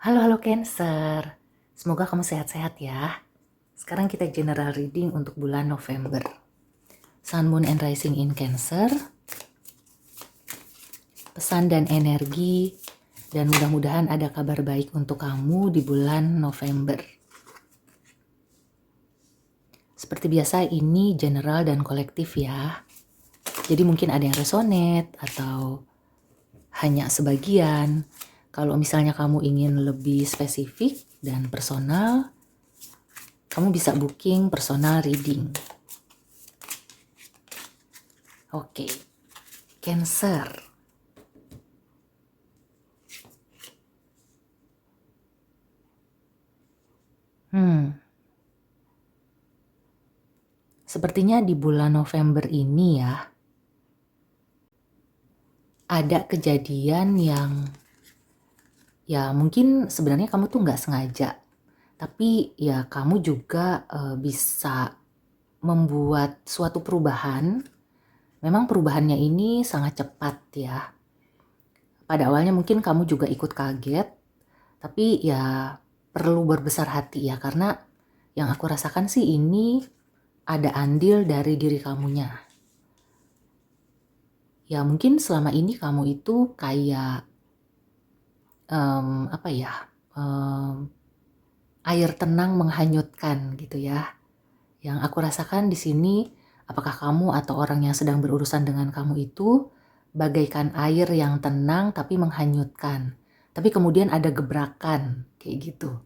Halo, halo Cancer. Semoga kamu sehat-sehat ya. Sekarang kita general reading untuk bulan November. Sun, Moon, and Rising in Cancer. Pesan dan energi. Dan mudah-mudahan ada kabar baik untuk kamu di bulan November. Seperti biasa ini general dan kolektif ya. Jadi mungkin ada yang resonate atau hanya sebagian. Kalau misalnya kamu ingin lebih spesifik dan personal, kamu bisa booking personal reading. Oke, Cancer. Sepertinya di bulan November ini ya, ada kejadian yang ya mungkin sebenarnya kamu tuh nggak sengaja, tapi ya kamu juga bisa membuat suatu perubahan. Memang perubahannya ini sangat cepat ya. Pada awalnya mungkin kamu juga ikut kaget, tapi ya perlu berbesar hati ya, karena yang aku rasakan sih ini ada andil dari diri kamunya. Ya mungkin selama ini kamu itu kayak air tenang menghanyutkan gitu ya. Yang aku rasakan di sini, apakah kamu atau orang yang sedang berurusan dengan kamu itu bagaikan air yang tenang tapi menghanyutkan. Tapi kemudian ada gebrakan kayak gitu.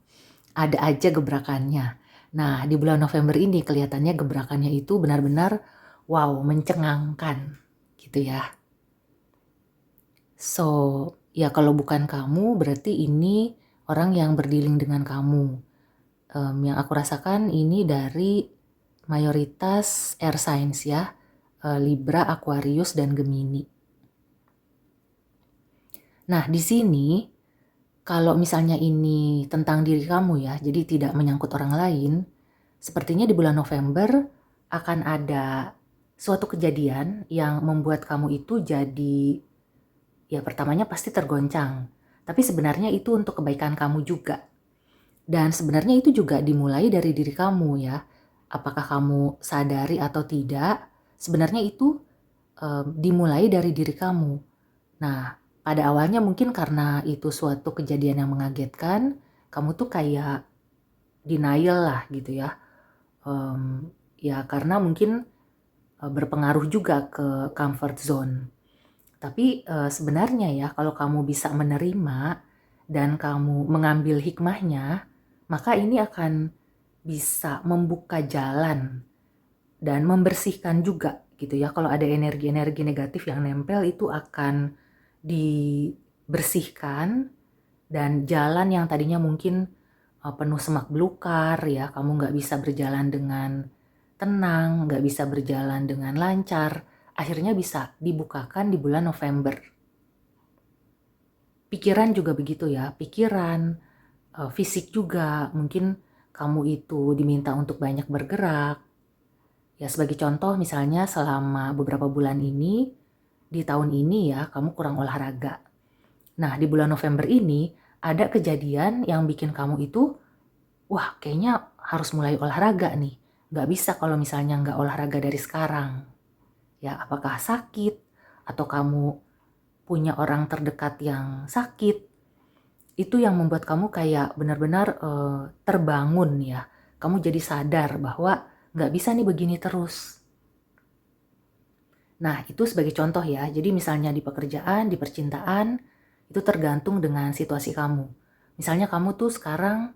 Ada aja gebrakannya. Nah, di bulan November ini kelihatannya gebrakannya itu benar-benar wow, mencengangkan gitu ya. So, ya kalau bukan kamu berarti ini orang yang berdealing dengan kamu. Yang aku rasakan ini dari mayoritas air signs ya, Libra, Aquarius, dan Gemini. Nah, di sini kalau misalnya ini tentang diri kamu ya, jadi tidak menyangkut orang lain, sepertinya di bulan November akan ada suatu kejadian yang membuat kamu itu jadi, ya pertamanya pasti tergoncang, tapi sebenarnya itu untuk kebaikan kamu juga. Dan sebenarnya itu juga dimulai dari diri kamu ya. Apakah kamu sadari atau tidak, sebenarnya itu dimulai dari diri kamu. Nah, pada awalnya mungkin karena itu suatu kejadian yang mengagetkan, kamu tuh kayak denial lah gitu ya. Ya karena mungkin berpengaruh juga ke comfort zone. Tapi sebenarnya ya kalau kamu bisa menerima dan kamu mengambil hikmahnya, maka ini akan bisa membuka jalan dan membersihkan juga gitu ya. Kalau ada energi-energi negatif yang nempel itu akan dibersihkan, dan jalan yang tadinya mungkin penuh semak belukar ya, kamu nggak bisa berjalan dengan tenang, nggak bisa berjalan dengan lancar, akhirnya bisa dibukakan di bulan November. Pikiran juga begitu ya, pikiran, fisik juga, mungkin kamu itu diminta untuk banyak bergerak. Ya sebagai contoh misalnya selama beberapa bulan ini, di tahun ini ya kamu kurang olahraga. Nah di bulan November ini ada kejadian yang bikin kamu itu, wah kayaknya harus mulai olahraga nih. Nggak bisa kalau misalnya nggak olahraga dari sekarang. Ya apakah sakit atau kamu punya orang terdekat yang sakit, itu yang membuat kamu kayak benar-benar terbangun ya. Kamu jadi sadar bahwa nggak bisa nih begini terus. Nah itu sebagai contoh ya. Jadi misalnya di pekerjaan, di percintaan, itu tergantung dengan situasi kamu. Misalnya kamu tuh sekarang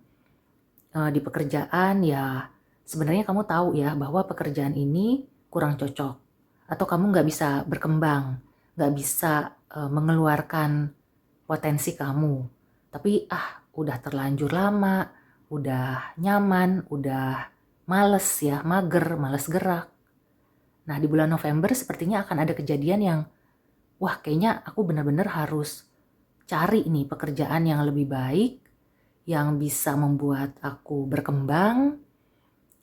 di pekerjaan ya sebenarnya kamu tahu ya bahwa pekerjaan ini kurang cocok. Atau kamu nggak bisa berkembang, nggak bisa mengeluarkan potensi kamu. Tapi udah terlanjur lama, udah nyaman, udah males ya, mager, males gerak. Nah di bulan November sepertinya akan ada kejadian yang, wah kayaknya aku benar-benar harus cari nih pekerjaan yang lebih baik, yang bisa membuat aku berkembang,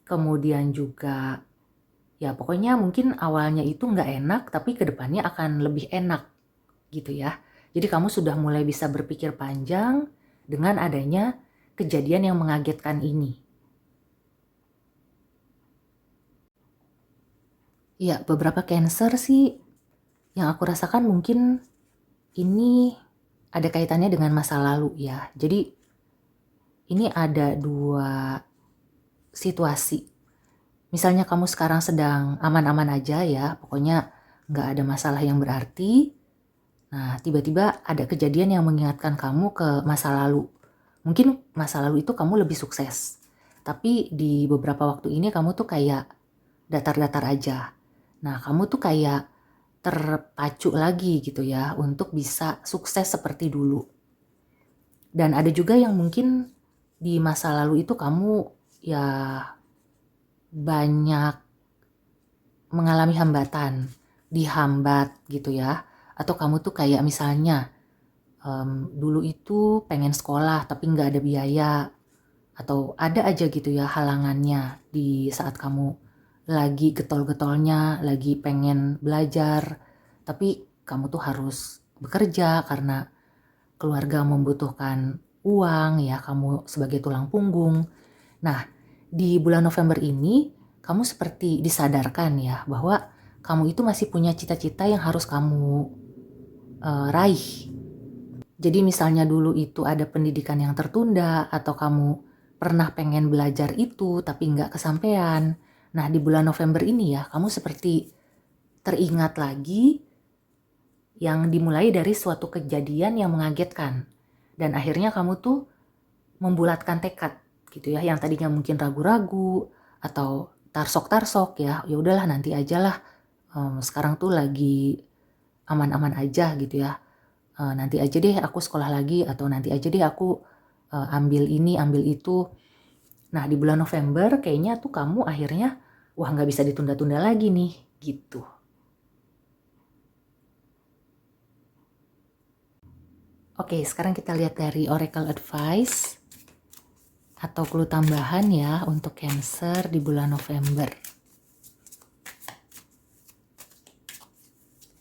kemudian juga ya pokoknya mungkin awalnya itu nggak enak, tapi kedepannya akan lebih enak gitu ya. Jadi kamu sudah mulai bisa berpikir panjang dengan adanya kejadian yang mengagetkan ini. Ya, beberapa Cancer sih yang aku rasakan mungkin ini ada kaitannya dengan masa lalu ya. Jadi ini ada 2 situasi. Misalnya kamu sekarang sedang aman-aman aja ya, pokoknya nggak ada masalah yang berarti. Nah, tiba-tiba ada kejadian yang mengingatkan kamu ke masa lalu. Mungkin masa lalu itu kamu lebih sukses. Tapi di beberapa waktu ini kamu tuh kayak datar-datar aja. Nah, kamu tuh kayak terpacu lagi gitu ya untuk bisa sukses seperti dulu. Dan ada juga yang mungkin di masa lalu itu kamu ya banyak mengalami hambatan, dihambat gitu ya. Atau kamu tuh kayak misalnya dulu itu pengen sekolah tapi nggak ada biaya. Atau ada aja gitu ya halangannya di saat kamu lagi getol-getolnya, lagi pengen belajar. Tapi kamu tuh harus bekerja karena keluarga membutuhkan uang ya, kamu sebagai tulang punggung. Nah, di bulan November ini kamu seperti disadarkan ya bahwa kamu itu masih punya cita-cita yang harus kamu raih. Jadi misalnya dulu itu ada pendidikan yang tertunda atau kamu pernah pengen belajar itu tapi nggak kesampaian. Nah, di bulan November ini ya kamu seperti teringat lagi yang dimulai dari suatu kejadian yang mengagetkan. Dan akhirnya kamu tuh membulatkan tekad gitu ya, yang tadinya mungkin ragu-ragu atau tarsok-tarsok ya, ya udahlah nanti aja lah, sekarang tuh lagi aman-aman aja gitu ya, nanti aja deh aku sekolah lagi atau nanti aja deh aku ambil ini ambil itu. Nah, di bulan November kayaknya tuh kamu akhirnya wah nggak bisa ditunda-tunda lagi nih gitu. Oke, sekarang kita lihat dari Oracle Advice atau clue tambahan ya untuk Cancer di bulan November.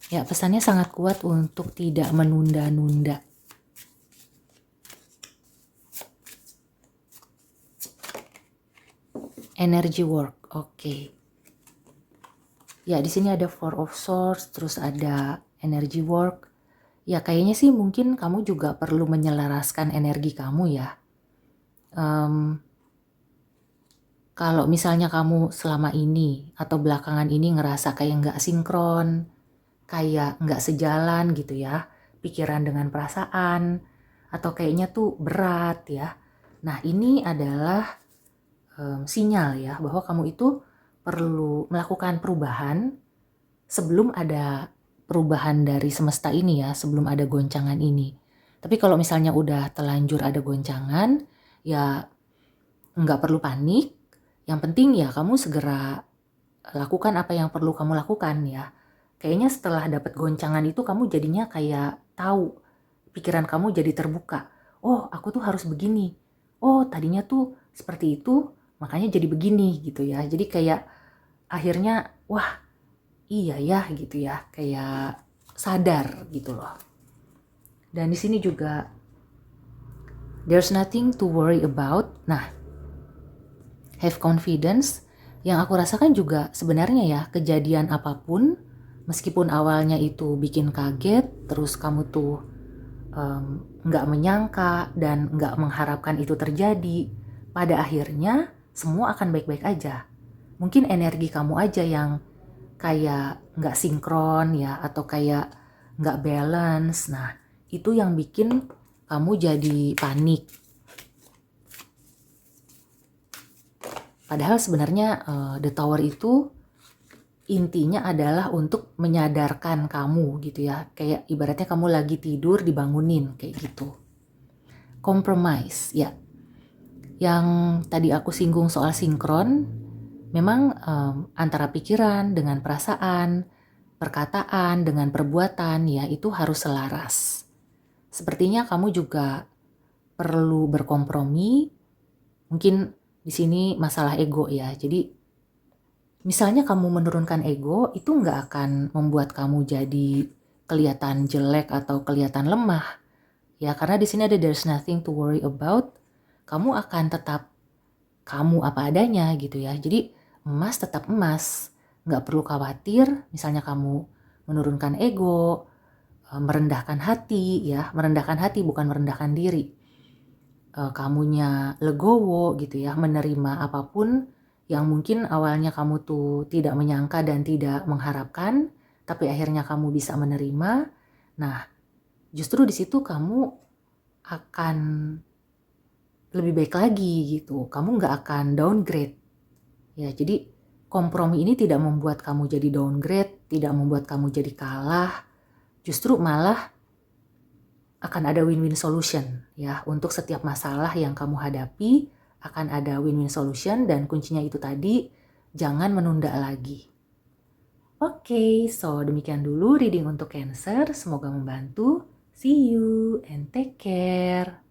Ya, pesannya sangat kuat untuk tidak menunda-nunda. Energy work, oke. Ya, di sini ada Four of Swords, terus ada energy work. Ya, kayaknya sih mungkin kamu juga perlu menyelaraskan energi kamu ya. Kalau misalnya kamu selama ini atau belakangan ini ngerasa kayak nggak sinkron, kayak nggak sejalan gitu ya, pikiran dengan perasaan, atau kayaknya tuh berat ya. Nah, ini adalah sinyal ya bahwa kamu itu perlu melakukan perubahan sebelum ada perubahan dari semesta ini ya, sebelum ada goncangan ini. Tapi kalau misalnya udah telanjur ada goncangan, ya nggak perlu panik. Yang penting ya kamu segera lakukan apa yang perlu kamu lakukan ya. Kayaknya setelah dapat goncangan itu kamu jadinya kayak tahu, pikiran kamu jadi terbuka. Oh, aku tuh harus begini. Oh, tadinya tuh seperti itu, makanya jadi begini gitu ya. Jadi kayak akhirnya wah, iya ya gitu ya, kayak sadar gitu loh. Dan di sini juga there's nothing to worry about. Nah, have confidence yang aku rasakan juga sebenarnya ya, kejadian apapun meskipun awalnya itu bikin kaget, terus kamu tuh nggak menyangka dan nggak mengharapkan itu terjadi, pada akhirnya semua akan baik-baik aja. Mungkin energi kamu aja yang kayak nggak sinkron ya, atau kayak nggak balance. Nah, itu yang bikin kamu jadi panik. Padahal sebenarnya The Tower itu intinya adalah untuk menyadarkan kamu gitu ya. Kayak ibaratnya kamu lagi tidur dibangunin kayak gitu. Compromise ya. Yang tadi aku singgung soal sinkron, memang antara pikiran dengan perasaan, perkataan dengan perbuatan ya itu harus selaras. Sepertinya kamu juga perlu berkompromi. Mungkin di sini masalah ego ya. Jadi misalnya kamu menurunkan ego itu nggak akan membuat kamu jadi kelihatan jelek atau kelihatan lemah. Ya, karena di sini ada there's nothing to worry about. Kamu akan tetap kamu apa adanya gitu ya. Jadi emas tetap emas. Nggak perlu khawatir misalnya kamu menurunkan ego, merendahkan hati ya. Merendahkan hati bukan merendahkan diri. Kamunya legowo gitu ya, menerima apapun yang mungkin awalnya kamu tuh tidak menyangka dan tidak mengharapkan, tapi akhirnya kamu bisa menerima. Nah, justru di situ kamu akan lebih baik lagi gitu. Kamu nggak akan downgrade. Ya, jadi kompromi ini tidak membuat kamu jadi downgrade, tidak membuat kamu jadi kalah. Justru malah akan ada win-win solution ya. Untuk setiap masalah yang kamu hadapi akan ada win-win solution dan kuncinya itu tadi, jangan menunda lagi. Oke, so demikian dulu reading untuk Cancer. Semoga membantu. See you and take care.